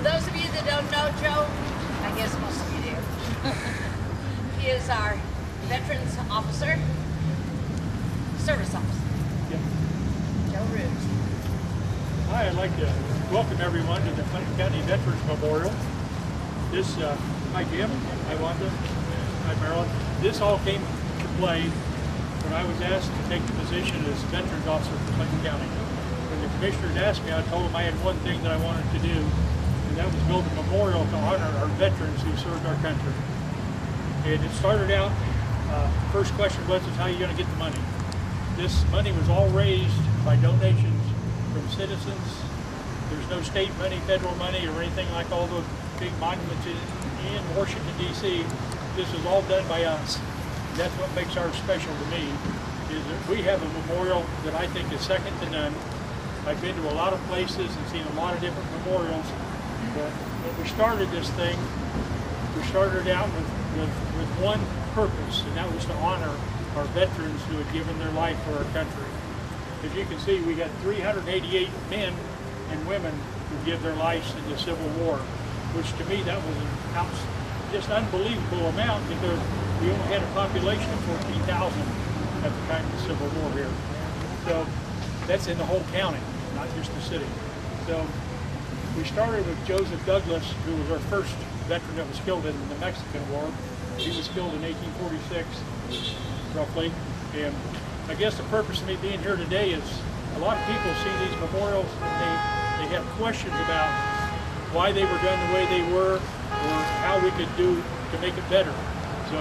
For those of you that don't know Joe, I guess most of you do. He is our Veterans Officer, Service Officer. Yep. Joe Roots. Hi, I'd like to welcome everyone to the Clinton County Veterans Memorial. This, hi Jim, hi Wanda, hi Marilyn. This all came to play when I was asked to take the position as Veterans Officer for Clinton County. When the commissioners asked me, I told them I had one thing that I wanted to do, and that was build a memorial to honor our veterans who served our country. And it started out, first question was, how are you going to get the money? This money was all raised by donations from citizens. There's no state money, federal money, or anything like all the big monuments in Washington, D.C. This is all done by us. That's what makes ours special to me, is that we have a memorial that I think is second to none. I've been to a lot of places and seen a lot of different memorials, but when we started this thing, we started out with one purpose, and that was to honor our veterans who had given their life for our country. As you can see, we got 388 men and women who give their lives in the Civil War, which to me that was an just unbelievable amount, because we only had a population of 14,000 at the time of the Civil War here. So that's in the whole county, not just the city. So we started with Joseph Douglas, who was our first veteran that was killed in the Mexican War. He was killed in 1846, roughly. And I guess the purpose of me being here today is a lot of people see these memorials and they have questions about why they were done the way they were, or how we could do to make it better. So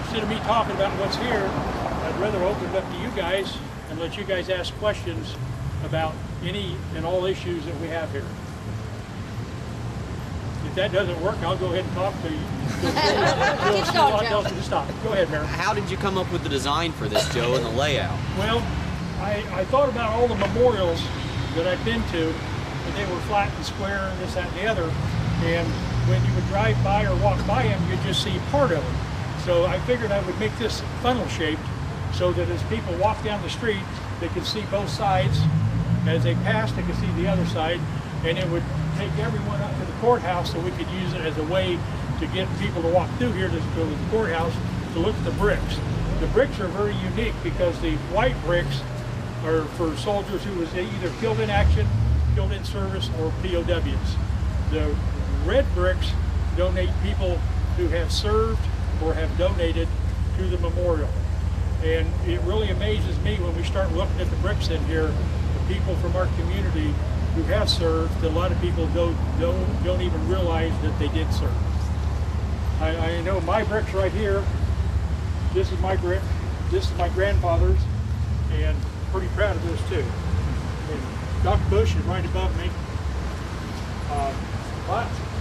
instead of me talking about what's here, I'd rather open it up to you guys and let you guys ask questions about any and all issues that we have here. If that doesn't work, I'll go ahead and talk to you. Stop. Go ahead, Mary. How did you come up with the design for this, Joe, and the layout? Well, I thought about all the memorials that I've been to, and they were flat and square and this, that, and the other. And when you would drive by or walk by them, you'd just see part of them. So I figured I would make this funnel shaped so that as people walk down the street, they could see both sides. As they pass, they could see the other side, and it would take everyone up to the courthouse so we could use it as a way to get people to walk through here to go to the courthouse to look at the bricks. The bricks are very unique because the white bricks are for soldiers who was either killed in action, killed in service, or POWs. The red bricks donate people who have served or have donated to the memorial. And it really amazes me when we start looking at the bricks in here, the people from our community who have served, a lot of people don't even realize that they did serve. I know my bricks right here, this is my brick, this is my grandfather's, and pretty proud of this too. And Dr. Bush is right above me.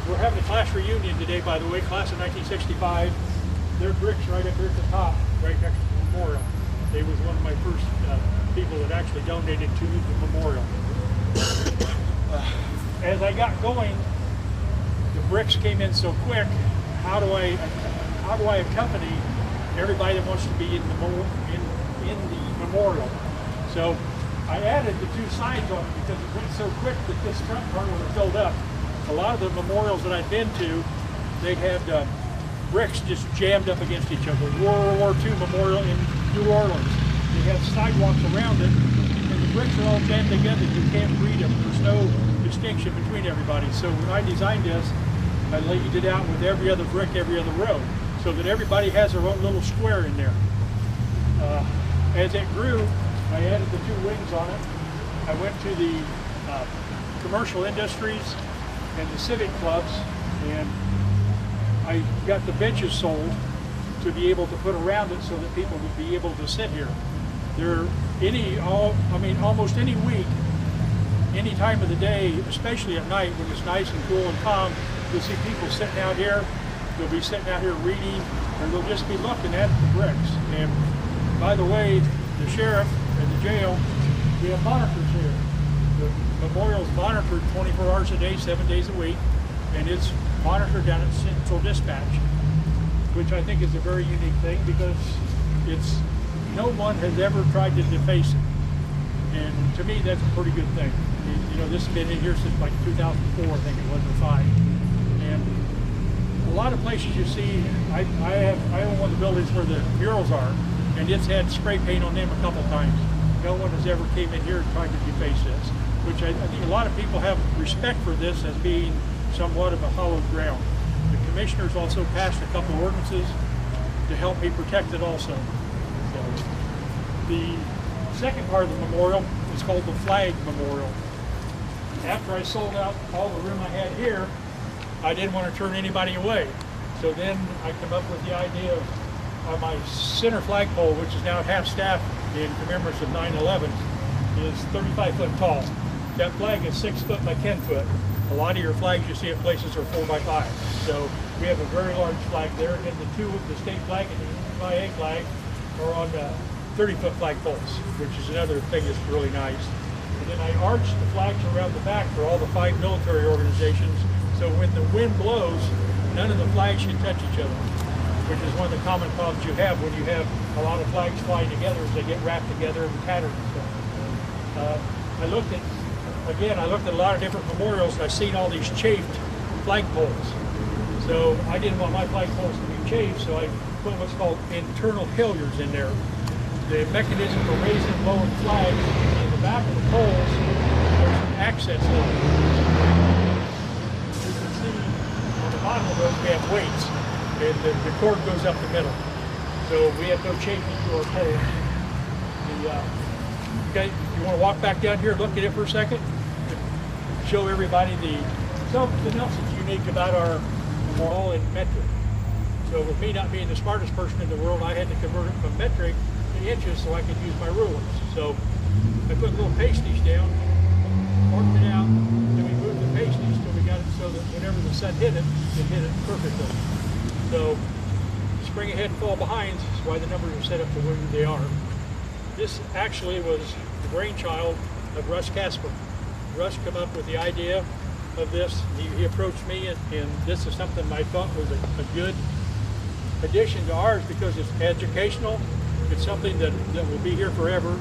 We're having a class reunion today, by the way, class of 1965. Their bricks right up here at the top, right next to the memorial. They was one of my first people that actually donated to the memorial. As I got going, the bricks came in so quick. How do I accompany everybody that wants to be in the memorial? So I added the two signs on it because it went so quick that this front part would have filled up. A lot of the memorials that I've been to, they had bricks just jammed up against each other. World War II memorial in New Orleans, they have sidewalks around it, and the bricks are all jammed together. You can't read them. There's no distinction between everybody. So when I designed this, I laid it out with every other brick, every other row, so that everybody has their own little square in there. As it grew, I added the two wings on it. I went to the commercial industries and the civic clubs, and I got the benches sold to be able to put around it so that people would be able to sit here. Almost any week, any time of the day, especially at night when it's nice and cool and calm, you'll see people sitting out here. They'll be sitting out here reading, or they'll just be looking at the bricks. And by the way, the sheriff and the jail, we have monitors here. The memorial's monitored 24 hours a day, 7 days a week, and it's monitored down at Central Dispatch, which I think is a very unique thing because no one has ever tried to deface it. And to me, that's a pretty good thing. You know, this has been in here since like 2004, I think it was, or 5. And a lot of places you see, I own one of the buildings where the murals are, and it's had spray paint on them a couple times. No one has ever came in here and tried to deface this, which I think a lot of people have respect for this as being somewhat of a hallowed ground. The commissioners also passed a couple ordinances to help me protect it also. So, the second part of the memorial is called the Flag Memorial. After I sold out all the room I had here, I didn't want to turn anybody away. So then I came up with the idea of my center flagpole, which is now at half staff in commemoration of 9/11, is 35 foot tall. That flag is 6 foot by 10 foot. A lot of your flags you see at places are 4 by 5. So we have a very large flag there, and the state flag and the MIA flag are on 30-foot flagpoles, which is another thing that's really nice. And then I arched the flags around the back for all the 5 military organizations, so when the wind blows, none of the flags should touch each other, which is one of the common problems you have when you have a lot of flags flying together as they get wrapped together and tattered and stuff. I looked at a lot of different memorials, and I've seen all these chafed flagpoles. So I didn't want my flagpoles to be chafed, so I put what's called internal halyards in there. The mechanism for raising and lowering flags in the back of the poles, there's some access levers. You can see on the bottom of those we have weights, and the cord goes up the middle. So we have no chafing to our poles. Okay, you want to walk back down here and look at it for a second? Show everybody something else that's unique about our memorial in metric. So with me not being the smartest person in the world, I had to convert it from metric to inches so I could use my rulers. So I put little pasties down, marked it out, then we moved the pasties till we got it so that whenever the sun hit it hit it perfectly. So spring ahead and fall behind is why the numbers are set up the way they are. This actually was the brainchild of Russ Kaspar. Russ came up with the idea of this. He approached me, and this is something I thought was a good addition to ours because it's educational. It's something that will be here forever.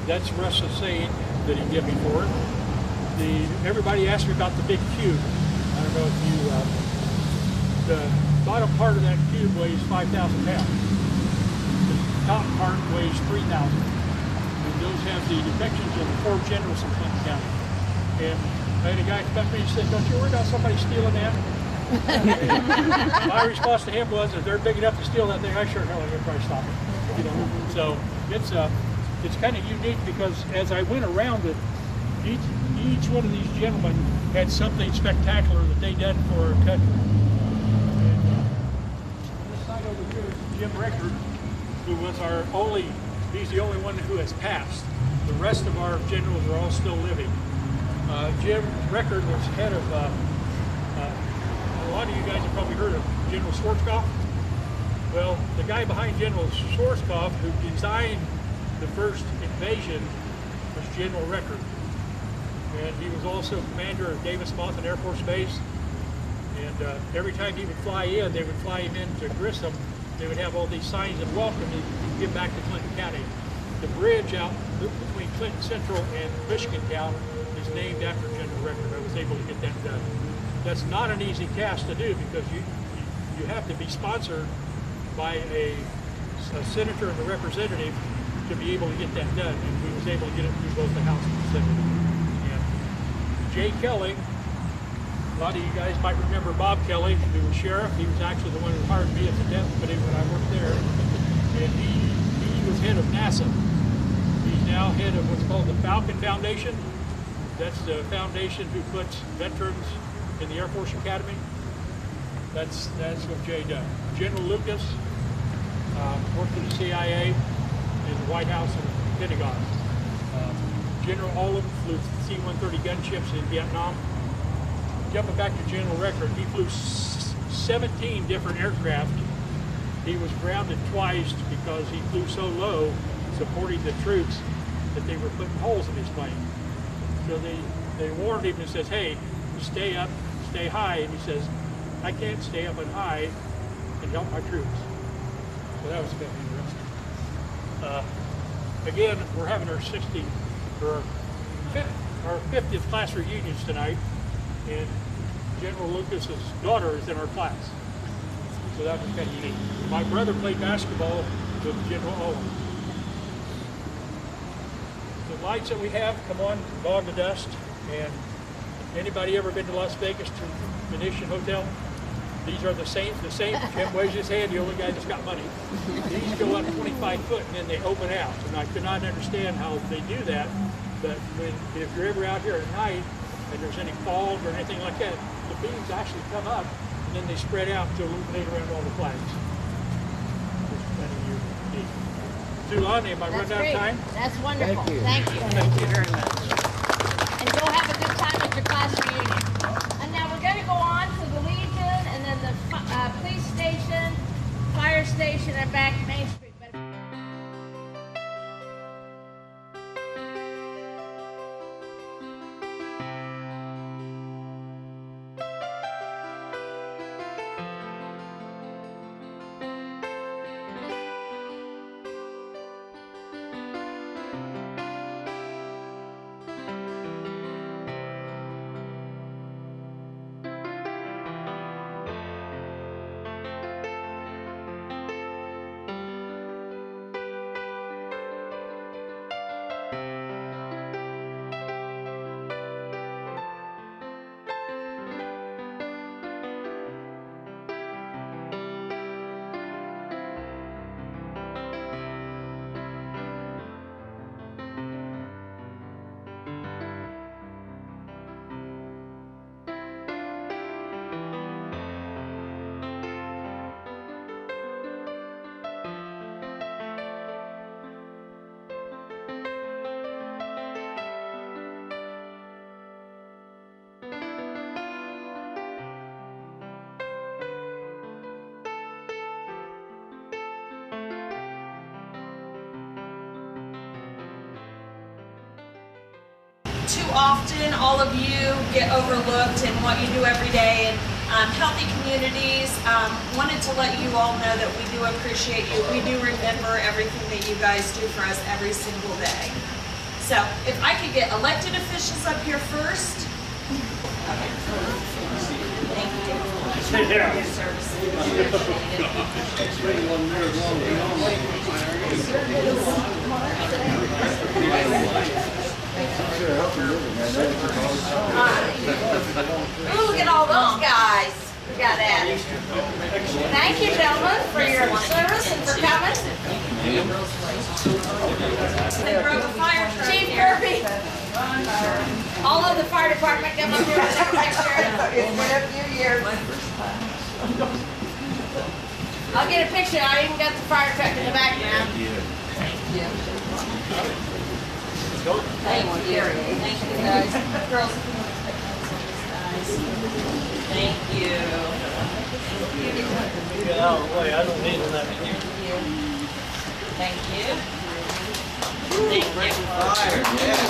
That's Russ's saying that he gave me for it. Everybody asked me about the big cube. I don't know if you, the bottom part of that cube weighs 5,000 pounds. The top part weighs 3,000. And those have the depictions of the 4 generals in Clinton County. And I had a guy come up to me and said, "Don't you worry about somebody stealing that?" My response to him was, if they're big enough to steal that thing, I sure hell ain't gonna try to stop it. You know? So it's kind of unique because as I went around it, each one of these gentlemen had something spectacular that they did for our country. And this side over here is Jim Record, who was he's the only one who has passed. The rest of our generals are all still living. Jim Record was head of, a lot of you guys have probably heard of General Schwarzkopf. Well, the guy behind General Schwarzkopf who designed the first invasion was General Record. And he was also commander of Davis-Monthan Air Force Base. And every time he would fly in, they would fly him into Grissom. They would have all these signs of welcome to get back to Clinton County. The bridge out between Clinton Central and Michigan Town is named after General Record. I was able to get that done. That's not an easy task to do because you have to be sponsored by a senator and a representative to be able to get that done. And we was able to get it through both the House and the Senate. And Jay Kelly, a lot of you guys might remember Bob Kelly, who was sheriff. He was actually the one who hired me at the deputy when I worked there. And he was head of NASA. He's now head of what's called the Falcon Foundation. That's the foundation who puts veterans in the Air Force Academy. That's what Jay does. General Lucas worked for the CIA in the White House and Pentagon. General Olin flew C-130 gunships in Vietnam. Jumping back to General Record, he flew 17 different aircraft. He was grounded twice because he flew so low, supporting the troops, that they were putting holes in his plane. So they warned him and says, hey, stay up, stay high. And he says, I can't stay up and high and help my troops. So that was kind of interesting. Again, we're having our 50th class reunions tonight, and General Lucas's daughter is in our class. So that was kind of unique. My brother played basketball with General Olin. The lights that we have come on, bog the dust, and anybody ever been to Las Vegas to Venetian Hotel? These are the same. Jim waves his hand, the only guy that's got money. These go up 25 foot and then they open out. And I could not understand how they do that, but if you're ever out here at night and there's any fog or anything like that, the beams actually come up and then they spread out to illuminate around all the flags. Zulani, am I running out of time? That's wonderful. Thank you. Thank you very much. And go have a good time at your class reunion. And now we're going to go on to the Legion and then the police station, fire station, and back Main Street. Too often, all of you get overlooked in what you do every day, and healthy communities. Wanted to let you all know that we do appreciate you. We do remember everything that you guys do for us every single day. So, if I could get elected officials up here first. Okay. Thank you. Thank you for your service. Ooh, look at all those guys we got at it. Thank you, gentlemen, for your service and for coming. Chief Kirby. All of the fire department come up here and take care of it. It's been a few years. I'll get a picture. I even got the fire truck in the background. Thank you. Thank you. Thank you, guys. Girls, if you want to take notes on this, guys. Thank you. Get out of the way. I don't need that. Thank you. Thank you. Fire, yeah.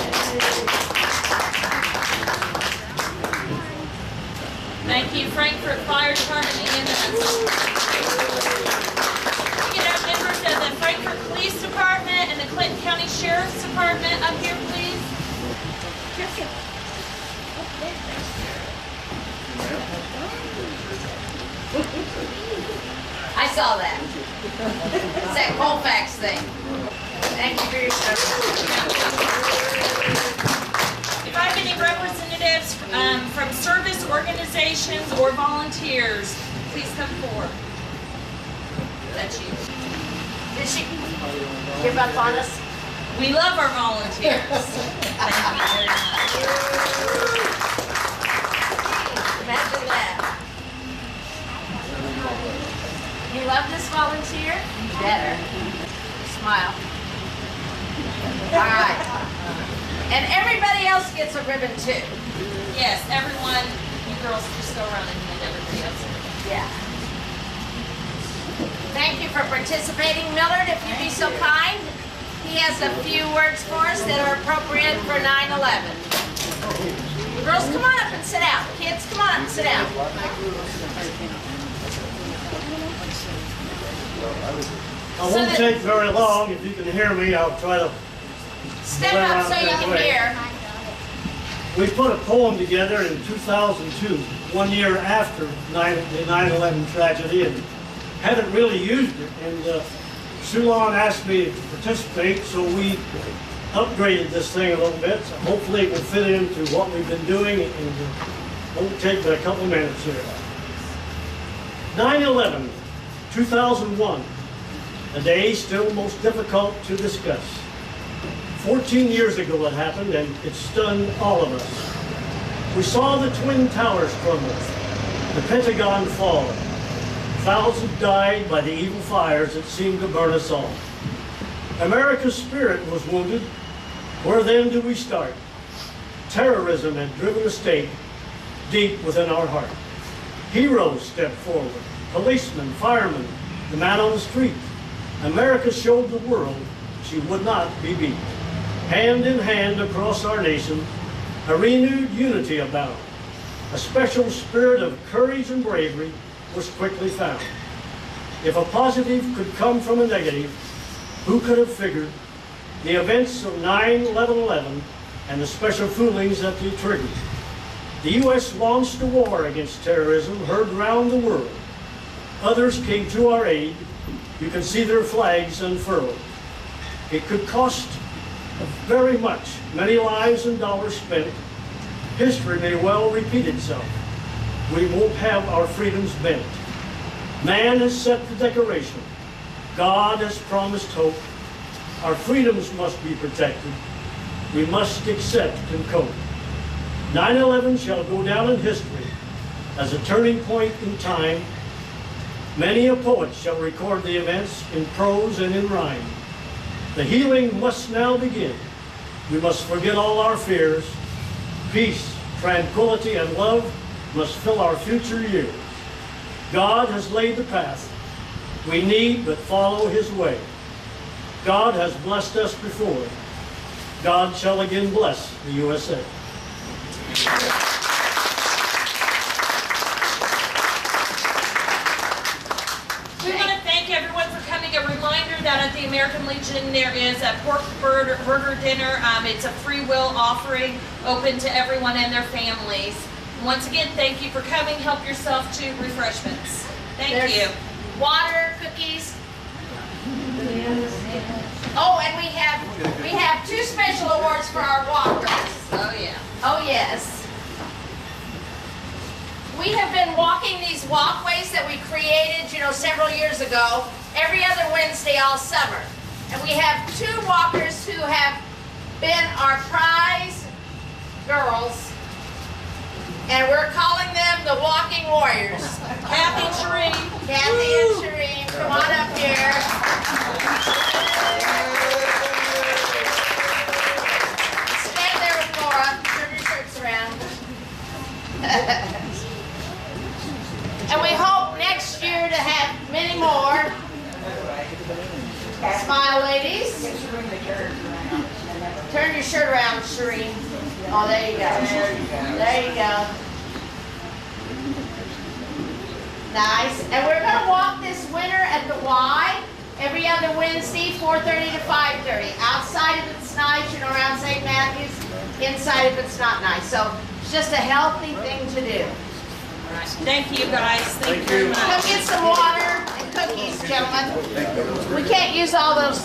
Thank you, Frankfort Fire Department and get our members of the Frankfort Police Department and the Clinton County Sheriff's Department up here, please. I saw that. It's that Colfax thing. Thank you for your service. If I have any representatives from service organizations or volunteers, please come forward. That's you. Did she give up on us? We love our volunteers. Thank you very much. a ribbon too. Yes, everyone, you girls just go around and hand everybody else. Yeah. Thank you for participating. Millard, if you'd be so kind, he has a few words for us that are appropriate for 9/11. Girls, come on up and sit down. Kids, come on up and sit down. I won't take very long. If you can hear me, I'll try to. Step up so you can hear. We put a poem together in 2002, 1 year after the 9/11 tragedy, and haven't really used it. And Sulan asked me to participate, so we upgraded this thing a little bit. So hopefully it will fit into what we've been doing, and it won't take but a couple minutes here. 9/11, 2001, a day still most difficult to discuss. 14 years ago it happened, and it stunned all of us. We saw the Twin Towers crumble, the Pentagon fall. Thousands died by the evil fires that seemed to burn us all. America's spirit was wounded. Where then do we start? Terrorism had driven a stake deep within our heart. Heroes stepped forward, policemen, firemen, the man on the street. America showed the world she would not be beat. Hand in hand across our nation, a renewed unity abound. A special spirit of courage and bravery was quickly found. If a positive could come from a negative, who could have figured the events of 9/11 and the special foolings that they triggered? The U.S. launched a war against terrorism heard round the world. Others came to our aid. You can see their flags unfurled. It could cost very much, many lives and dollars spent. History may well repeat itself. We won't have our freedoms bent. Man has set the decoration. God has promised hope. Our freedoms must be protected. We must accept and cope. 9/11 shall go down in history as a turning point in time. Many a poet shall record the events in prose and in rhyme. The healing must now begin. We must forget all our fears. Peace, tranquility, and love must fill our future years. God has laid the path. We need but follow his way. God has blessed us before. God shall again bless the USA. We want to thank everyone for coming. A reminder that at the American Legion there is a pork burger dinner. It's a free will offering open to everyone and their families. Once again, thank you for coming. Help yourself to refreshments. Thank you. Water, cookies. Oh, and we have two special awards for our walkers. Oh yeah. Oh yes. We have been walking these walkways that we created, several years ago, every other Wednesday all summer. And we have two walkers who have been our prize girls. And we're calling them the Walking Warriors. Kathy and Shereen. Kathy and Shereen, come on up here. Stand there with Laura. Turn your shirts around. And we hope next year to have many more. Smile, ladies. Turn your shirt around, Shereen. Oh, there you go. There you go. Nice. And we're going to walk this winter at the Y every other Wednesday, 4:30 to 5:30. Outside if it's nice, around St. Matthew's. Inside if it's not nice. So it's just a healthy thing to do. All right. Thank you, guys. Thank you very much. Come get some water and cookies, gentlemen. We can't use all those